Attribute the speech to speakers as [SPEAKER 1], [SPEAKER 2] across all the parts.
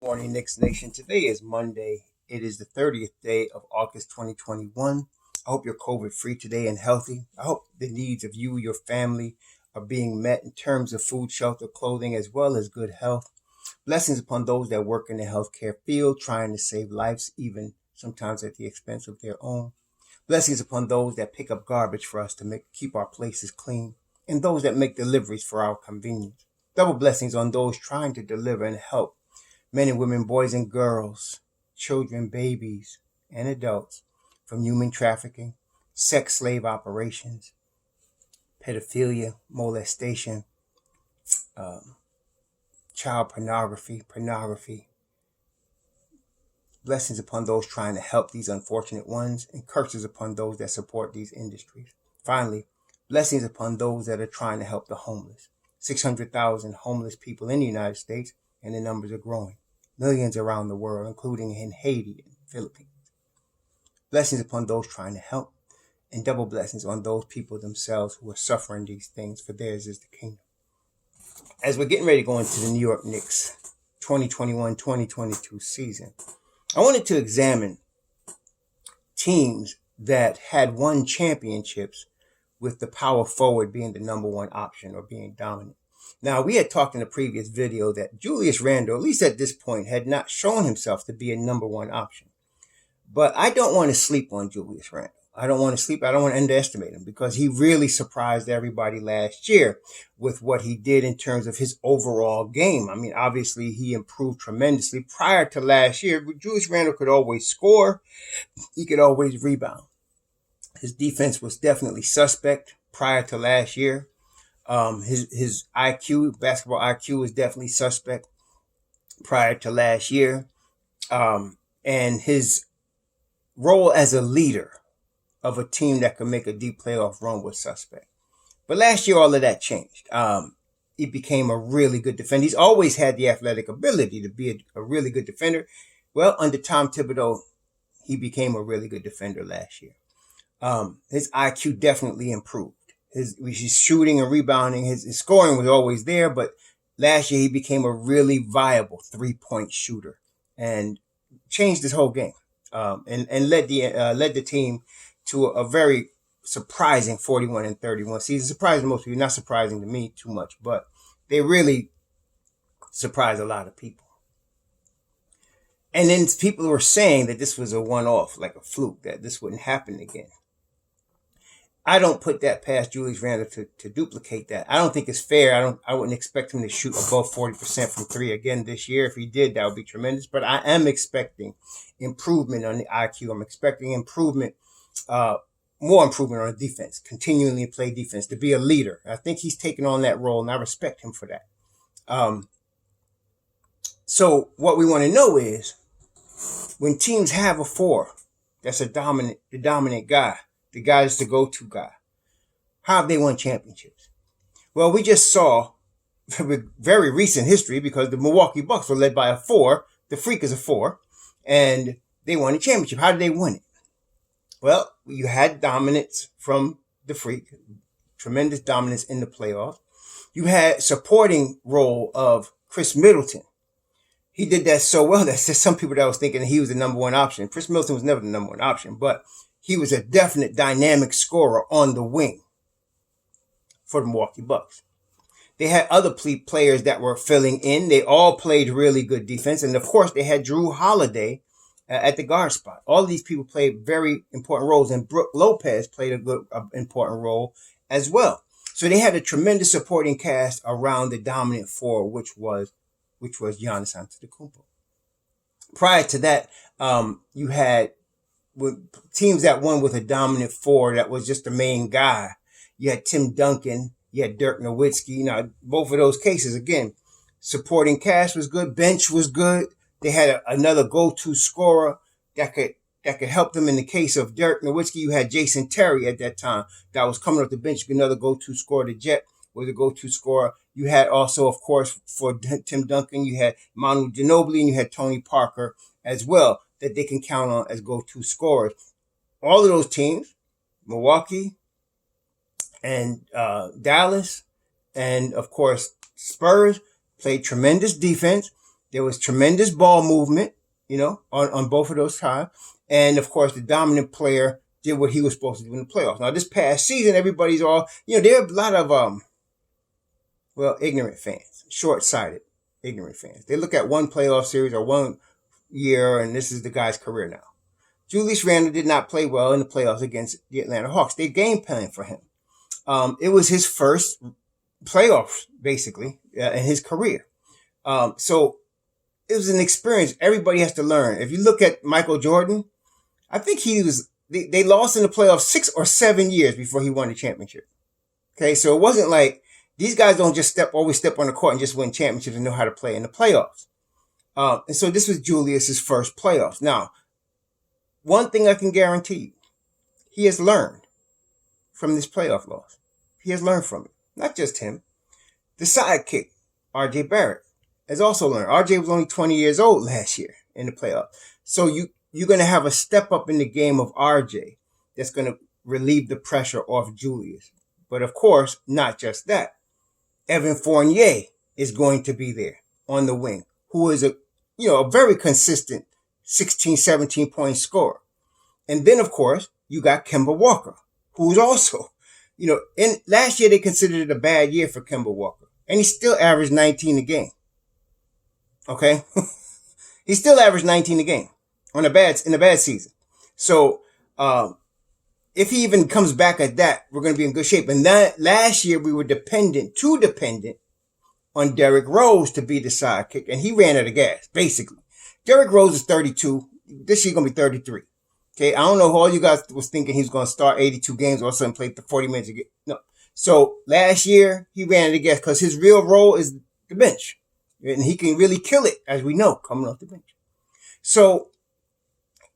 [SPEAKER 1] morning, Knicks Nation. Today is Monday. It is the 30th day of August 2021. I hope you're COVID free today and healthy. I hope the needs of you, your family are being met in terms of food, shelter, clothing, as well as good health. Blessings upon those that work in the healthcare field, trying to save lives, even sometimes at the expense of their own. Blessings upon those that pick up garbage for us to keep our places clean, and those that make deliveries for our convenience. Double blessings on those trying to deliver and help men and women, boys and girls, children, babies, and adults from human trafficking, sex slave operations, pedophilia, molestation, child pornography. Blessings upon those trying to help these unfortunate ones, and curses upon those that support these industries. Finally, blessings upon those that are trying to help the homeless. 600,000 homeless people in the United States, and the numbers are growing. Millions around the world, including in Haiti and Philippines. Blessings upon those trying to help, and double blessings on those people themselves who are suffering these things, for theirs is the kingdom. As we're getting ready to go into the New York Knicks 2021-2022 season, I wanted to examine teams that had won championships with the power forward being the number one option or being dominant. Now, we had talked in a previous video that Julius Randle, at least at this point, had not shown himself to be a number one option. But I don't want to sleep on Julius Randle. I don't want to underestimate him, because he really surprised everybody last year with what he did in terms of his overall game. I mean, obviously, he improved tremendously. Prior to last year, Julius Randle could always score. He could always rebound. His defense was definitely suspect prior to last year. His IQ, basketball IQ, was definitely suspect prior to last year. And his role as a leader of a team that could make a deep playoff run was suspect. But last year, all of that changed. He became a really good defender. He's always had the athletic ability to be a really good defender. Well, under Tom Thibodeau, he became a really good defender last year. His IQ definitely improved. His shooting and rebounding, his scoring was always there, but last year he became a really viable 3-point shooter and changed his whole game. And led the team to a very surprising 41-31 season. Surprising most people, not surprising to me too much, but they really surprised a lot of people. And then people were saying that this was a one-off, like a fluke, that this wouldn't happen again. I don't put that past Julius Randle to duplicate that. I don't think it's fair. I wouldn't expect him to shoot above 40% from three again this year. If he did, that would be tremendous. But I am expecting improvement on the IQ. I'm expecting improvement, more improvement on the defense, continually play defense, to be a leader. I think he's taken on that role, and I respect him for that. So what we want to know is, when teams have a four that's the dominant guy, the guy is the go-to guy, how have they won championships? Well, we just saw with very recent history, because the Milwaukee Bucks were led by a four. The Freak is a four, and they won a championship. How did they win it? Well, you had dominance from the Freak, tremendous dominance in the playoffs. You had supporting role of Chris Middleton. He did that so well that there's some people that was thinking that he was the number one option. Chris Middleton was never the number one option, but he was a definite dynamic scorer on the wing for the Milwaukee Bucks. They had other players that were filling in. They all played really good defense. And of course, they had Drew Holiday at the guard spot. All of these people played very important roles, and Brook Lopez played a good, important role as well. So they had a tremendous supporting cast around the dominant four, which was Giannis Antetokounmpo. Prior to that, you had with teams that won with a dominant four that was just the main guy. You had Tim Duncan, you had Dirk Nowitzki. Both of those cases, again, supporting cast was good, bench was good. They had another go-to scorer that could help them. In the case of Dirk Nowitzki, you had Jason Terry at that time that was coming off the bench, another go-to scorer. The Jet was a go-to scorer. You had also, of course, for Tim Duncan, you had Manu Ginobili and you had Tony Parker as well, that they can count on as go-to scorers. All of those teams, Milwaukee and Dallas, and of course Spurs, played tremendous defense. There was tremendous ball movement, on both of those times. And of course, the dominant player did what he was supposed to do in the playoffs. Now, this past season, everybody's all, there are a lot of, ignorant fans, short-sighted, ignorant fans. They look at one playoff series or one year, and this is the guy's career now. Julius Randle did not play well in the playoffs against the Atlanta Hawks. They game planned for him. It was his first playoffs, basically, in his career. So it was an experience everybody has to learn. If you look at Michael Jordan, I think they lost in the playoffs 6 or 7 years before he won the championship. Okay, so it wasn't like these guys don't just always step on the court and just win championships and know how to play in the playoffs. And so this was Julius's first playoffs. Now, one thing I can guarantee you, he has learned from this playoff loss. He has learned from it. Not just him. The sidekick, R.J. Barrett, has also learned. R.J. was only 20 years old last year in the playoffs. So you're going to have a step up in the game of R.J. that's going to relieve the pressure off Julius. But of course, not just that. Evan Fournier is going to be there on the wing, who is a very consistent 16, 17 point scorer. And then, of course, you got Kemba Walker, who's also, in last year they considered it a bad year for Kemba Walker. And he still averaged 19 a game. Okay? He still averaged 19 a game in a bad season. So, if he even comes back at that, we're going to be in good shape. And that last year we were too dependent on Derrick Rose to be the sidekick. And he ran out of gas, basically. Derrick Rose is 32. This year going to be 33. Okay. I don't know who all you guys was thinking he's going to start 82 games or something, play 40 minutes again. No. So last year he ran out of gas because his real role is the bench. And he can really kill it, as we know, coming off the bench. So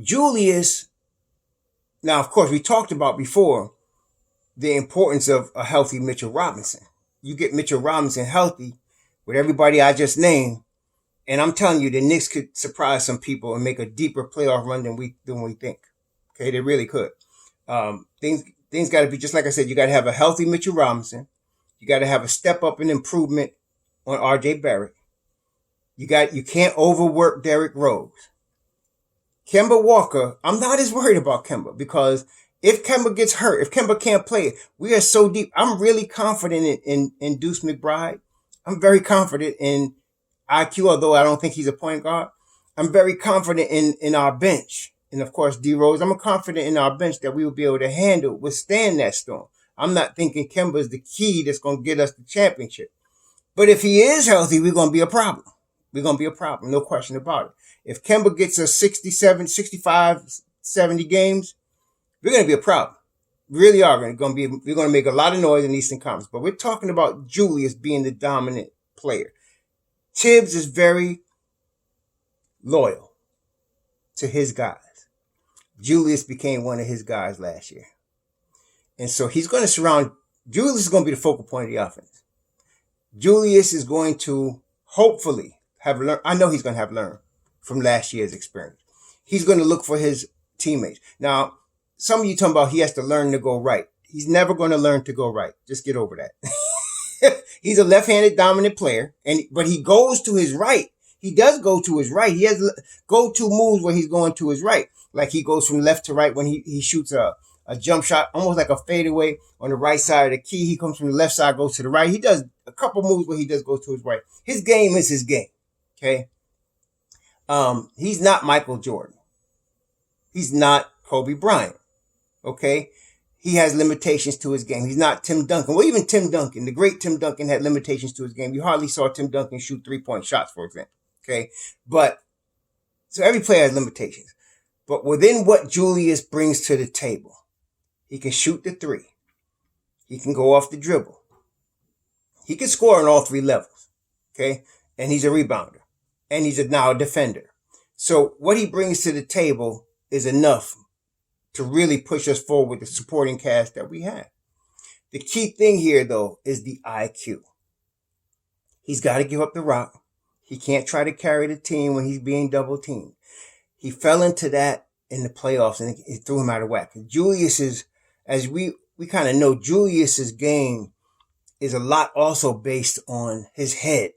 [SPEAKER 1] Julius, now, of course, we talked about before the importance of a healthy Mitchell Robinson. You get Mitchell Robinson healthy with everybody I just named, and I'm telling you, the Knicks could surprise some people and make a deeper playoff run than we think. Okay, they really could. Things got to be, just like I said, you got to have a healthy Mitchell Robinson. You got to have a step up and improvement on R.J. Barrett. You can't overwork Derrick Rose. Kemba Walker, I'm not as worried about Kemba because if Kemba gets hurt, if Kemba can't play, we are so deep. I'm really confident in Deuce McBride. I'm very confident in IQ, although I don't think he's a point guard. I'm very confident in our bench. And of course, D Rose, I'm confident in our bench that we will be able to withstand that storm. I'm not thinking Kemba is the key that's going to get us the championship. But if he is healthy, we're going to be a problem. We're going to be a problem. No question about it. If Kemba gets us 67, 65, 70 games, we're going to be a problem. We really are we're going to make a lot of noise in Eastern Conference. But we're talking about Julius being the dominant player. Tibbs is very loyal to his guys. Julius became one of his guys last year. And so he's going to Julius is going to be the focal point of the offense. Julius is going to hopefully have learned. I know he's going to have learned from last year's experience. He's going to look for his teammates. Now, some of you talking about he has to learn to go right. He's never going to learn to go right. Just get over that. He's a left-handed dominant player, but he goes to his right. He does go to his right. He has go-to moves where he's going to his right. Like he goes from left to right when he shoots a jump shot, almost like a fadeaway on the right side of the key. He comes from the left side, goes to the right. He does a couple moves where he does go to his right. His game is his game. Okay. He's not Michael Jordan. He's not Kobe Bryant. Okay. He has limitations to his game. He's not Tim Duncan. Well, even Tim Duncan, the great Tim Duncan, had limitations to his game. You hardly saw Tim Duncan shoot 3-point shots, for example. Okay. So every player has limitations. But within what Julius brings to the table, he can shoot the three. He can go off the dribble. He can score on all three levels. Okay. And he's a rebounder. And he's now a defender. So what he brings to the table is enough to really push us forward with the supporting cast that we have. The key thing here, though, is the IQ. He's got to give up the rock. He can't try to carry the team when he's being double teamed. He fell into that in the playoffs and it threw him out of whack. Julius is, as we kind of know, Julius's game is a lot also based on his head.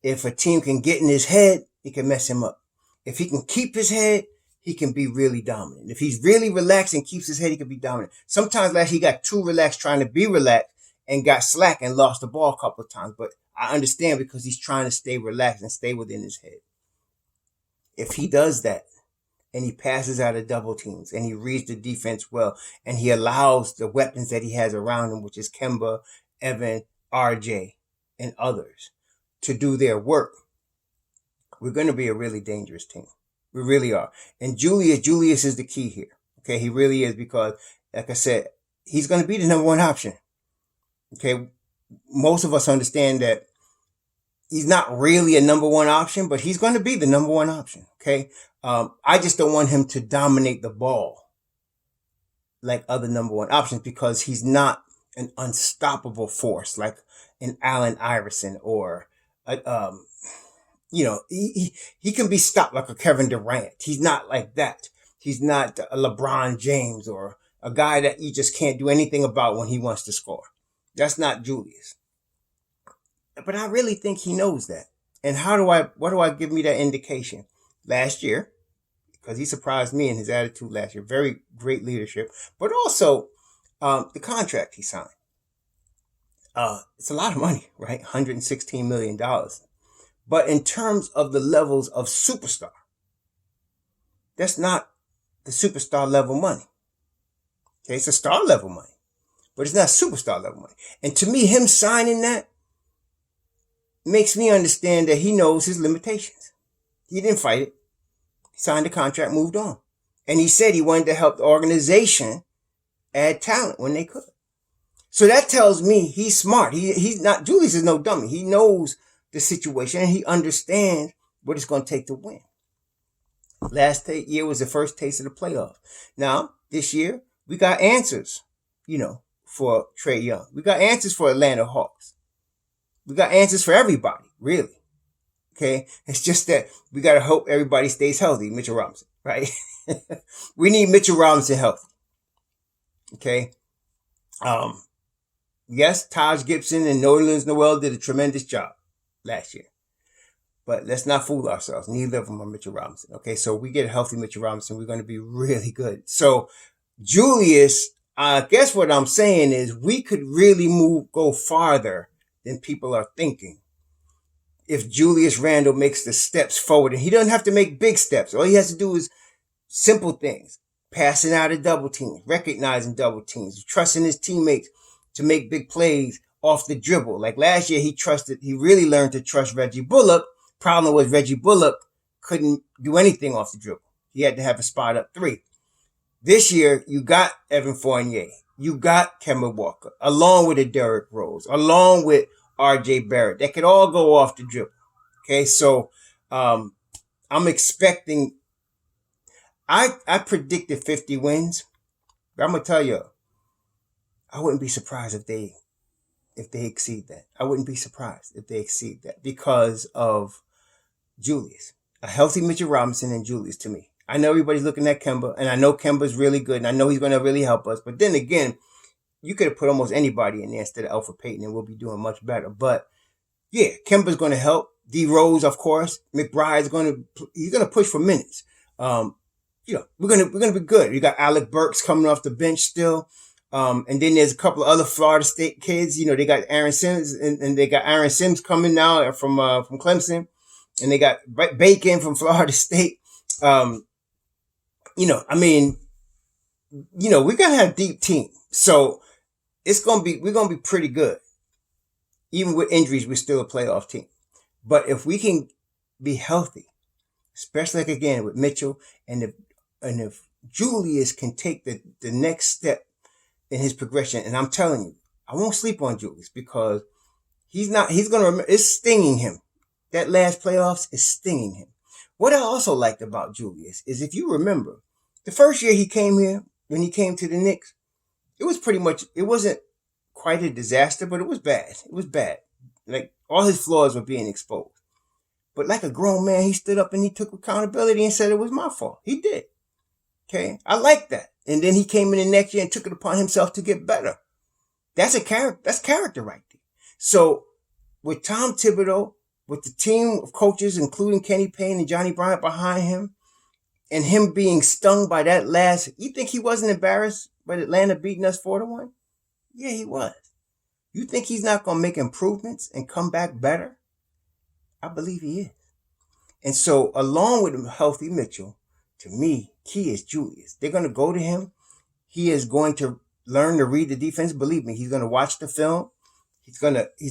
[SPEAKER 1] If a team can get in his head, it can mess him up. If he can keep his head, he can be really dominant. If he's really relaxed and keeps his head, he can be dominant. Sometimes like he got too relaxed trying to be relaxed and got slack and lost the ball a couple of times. But I understand because he's trying to stay relaxed and stay within his head. If he does that and he passes out of double teams and he reads the defense well and he allows the weapons that he has around him, which is Kemba, Evan, RJ, and others, to do their work, we're going to be a really dangerous team. We really are. And Julius is the key here. Okay, he really is because, like I said, he's going to be the number one option. Okay, most of us understand that he's not really a number one option, but he's going to be the number one option. Okay, I just don't want him to dominate the ball like other number one options because he's not an unstoppable force like an Allen Iverson or he can be stopped like a Kevin Durant. He's not like that. He's not a LeBron James or a guy that you just can't do anything about when he wants to score. That's not Julius. But I really think he knows that. And what do I give me that indication? Last year, because he surprised me in his attitude last year. Very great leadership. But also, the contract he signed. It's a lot of money, right? $116 million. But in terms of the levels of superstar, that's not the superstar level money. Okay, it's a star level money, but it's not superstar level money. And to me, him signing that makes me understand that he knows his limitations. He didn't fight it. He signed the contract, moved on. And he said he wanted to help the organization add talent when they could. So that tells me he's smart. He's not, Julius is no dummy. He knows the situation and he understands what it's going to take to win. Last year was the first taste of the playoffs. Now, this year, we got answers, for Trae Young. We got answers for Atlanta Hawks. We got answers for everybody, really. Okay? It's just that we got to hope everybody stays healthy, Mitchell Robinson, right? We need Mitchell Robinson healthy. Okay? Yes, Taj Gibson and Nerlens Noel did a tremendous job last year. But let's not fool ourselves. Neither of them are Mitchell Robinson. Okay, so we get a healthy Mitchell Robinson, we're going to be really good. So Julius, I guess what I'm saying is we could really go farther than people are thinking if Julius Randle makes the steps forward. And he doesn't have to make big steps. All he has to do is simple things. Passing out of double teams, recognizing double teams, trusting his teammates to make big plays off the dribble. Like last year, he really learned to trust Reggie Bullock. Problem was Reggie Bullock couldn't do anything off the dribble. He had to have a spot up three. This year, you got Evan Fournier. You got Kemba Walker, along with a Derrick Rose, along with RJ Barrett. That could all go off the dribble. Okay, so I'm expecting, I predicted 50 wins. But I'm going to tell you, I wouldn't be surprised if they exceed that. I wouldn't be surprised if they exceed that because of Julius. A healthy Mitchell Robinson and Julius to me. I know everybody's looking at Kemba, and I know Kemba's really good, and I know he's going to really help us. But then again, you could have put almost anybody in there instead of Elfrid Payton, and we'll be doing much better. But yeah, Kemba's going to help. D Rose, of course. McBride's he's going to push for minutes. We're going to be good. You got Alec Burks coming off the bench still. And then there's a couple of other Florida State kids. They got Aaron Sims and they got Aaron Sims coming now from Clemson, and they got Bacon from Florida State. We're going to have a deep team. So we're going to be pretty good. Even with injuries, we're still a playoff team. But if we can be healthy, especially like again with Mitchell, and if Julius can take the next step in his progression, and I'm telling you, I won't sleep on Julius because he's going to remember, it's stinging him. That last playoffs is stinging him. What I also liked about Julius is if you remember, the first year he came here, when he came to the Knicks, it wasn't quite a disaster, but it was bad. It was bad. Like all his flaws were being exposed. But like a grown man, he stood up and he took accountability and said it was my fault. He did. Okay. I like that. And then he came in the next year and took it upon himself to get better. That's character right there. So with Tom Thibodeau, with the team of coaches, including Kenny Payne and Johnny Bryant behind him, and him being stung by that last, you think he wasn't embarrassed by Atlanta beating us 4-1? Yeah, he was. You think he's not going to make improvements and come back better? I believe he is. And so, along with a healthy Mitchell, to me, key is Julius. They're going to go to him. He is going to learn to read the defense. Believe me, he's going to watch the film. He's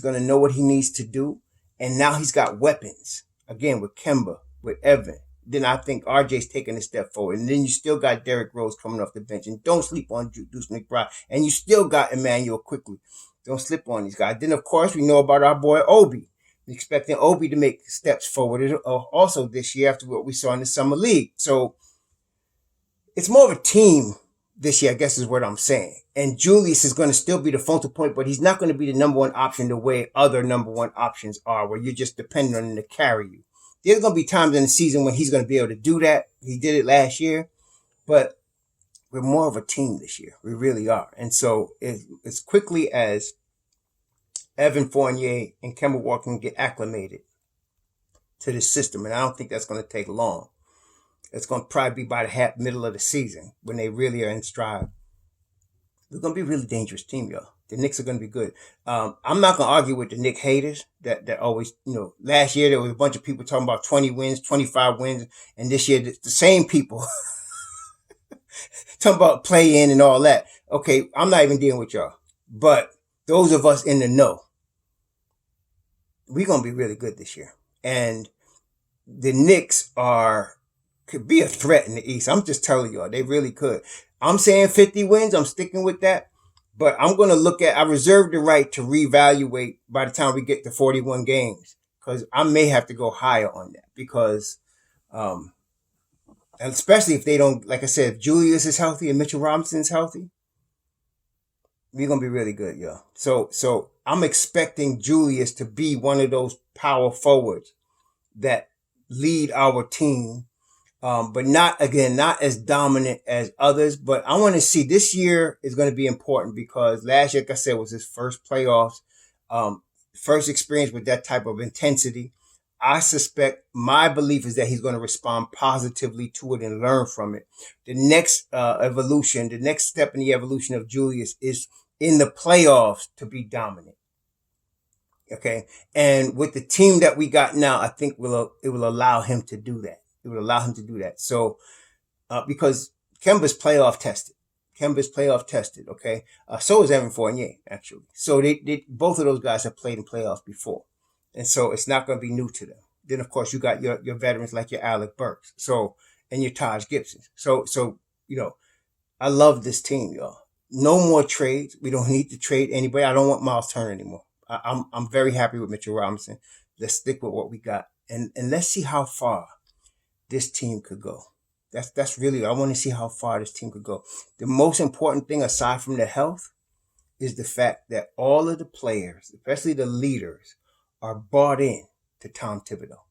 [SPEAKER 1] gonna know what he needs to do. And now he's got weapons. Again, with Kemba, with Evan. Then I think RJ's taking a step forward. And then you still got Derrick Rose coming off the bench. And don't sleep on Deuce McBride. And you still got Emmanuel quickly. Don't slip on these guys. Then, of course, we know about our boy Obi. We're expecting Obi to make steps forward also this year after what we saw in the Summer League. So it's more of a team this year, I guess is what I'm saying. And Julius is going to still be the focal point, but he's not going to be the number one option the way other number one options are, where you're just depending on him to carry you. There's going to be times in the season when he's going to be able to do that. He did it last year, but we're more of a team this year. We really are. And so as quickly as Evan Fournier and Kemba Walker can get acclimated to the system, and I don't think that's going to take long. It's going to probably be by the middle of the season when they really are in stride. We're going to be a really dangerous team, y'all. The Knicks are going to be good. I'm not going to argue with the Knicks haters that always, last year there was a bunch of people talking about 20 wins, 25 wins, and this year the same people talking about play-in and all that. Okay, I'm not even dealing with y'all. But those of us in the know, we're going to be really good this year. And the Knicks could be a threat in the East. I'm just telling y'all, they really could. I'm saying 50 wins. I'm sticking with that. But I'm going to I reserve the right to reevaluate by the time we get to 41 games. Because I may have to go higher on that. Because, and especially if they don't, like I said, if Julius is healthy and Mitchell Robinson is healthy, we're going to be really good, y'all. So I'm expecting Julius to be one of those power forwards that lead our team. But not as dominant as others. But I want to see, this year is going to be important because last year, like I said, was his first playoffs, first experience with that type of intensity. I suspect, my belief is that he's going to respond positively to it and learn from it. The next evolution, the next step in the evolution of Julius is in the playoffs to be dominant. Okay. And with the team that we got now, I think it will allow him to do that. It would allow him to do that. So, because Kemba's playoff tested. Okay. So is Evan Fournier, actually. So they both of those guys have played in playoffs before. And so it's not going to be new to them. Then, of course, you got your veterans like your Alec Burks. So, and your Taj Gibson. So, I love this team, y'all. No more trades. We don't need to trade anybody. I don't want Miles Turner anymore. I'm very happy with Mitchell Robinson. Let's stick with what we got. And let's see how far this team could go. That's really, I want to see how far this team could go. The most important thing aside from the health is the fact that all of the players, especially the leaders, are bought in to Tom Thibodeau.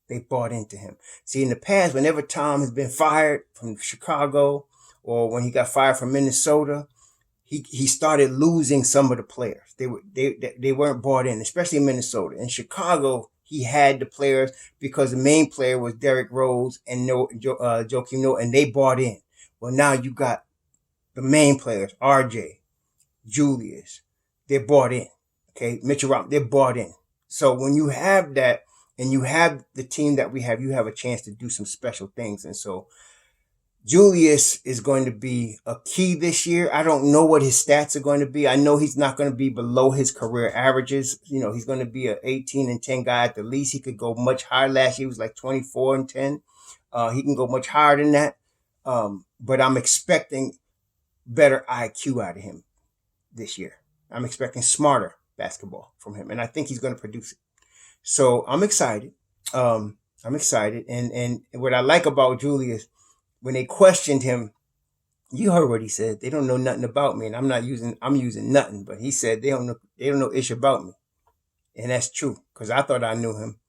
[SPEAKER 1] They bought into him. See, in the past, whenever Tom has been fired from Chicago or when he got fired from Minnesota, he started losing some of the players. They weren't bought in, especially in Minnesota. In Chicago, he had the players because the main player was Derrick Rose and Joakim Noah, and they bought in. Well, now you got the main players, RJ, Julius. They're bought in. Okay, Mitchell Robinson, they're bought in. So when you have that and you have the team that we have, you have a chance to do some special things. And so Julius is going to be a key this year. I don't know what his stats are going to be. I know he's not going to be below his career averages. He's going to be an 18-10 guy at the least. He could go much higher. Last year he was like 24-10. He can go much higher than that. But I'm expecting better IQ out of him this year. I'm expecting smarter basketball from him. And I think he's going to produce it. So I'm excited. And what I like about Julius, when they questioned him, you heard what he said. They don't know nothing about me, and I'm using nothing. But he said they don't know ish about me, and that's true because I thought I knew him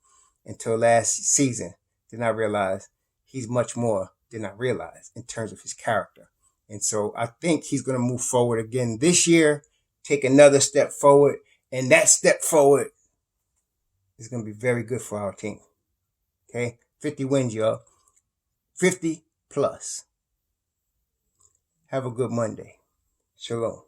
[SPEAKER 1] until last season. Then I realized he's much more than I realized in terms of his character, and so I think he's going to move forward again this year, take another step forward, and that step forward is going to be very good for our team. Okay? 50 wins, y'all. 50 plus. Have a good Monday. Shalom.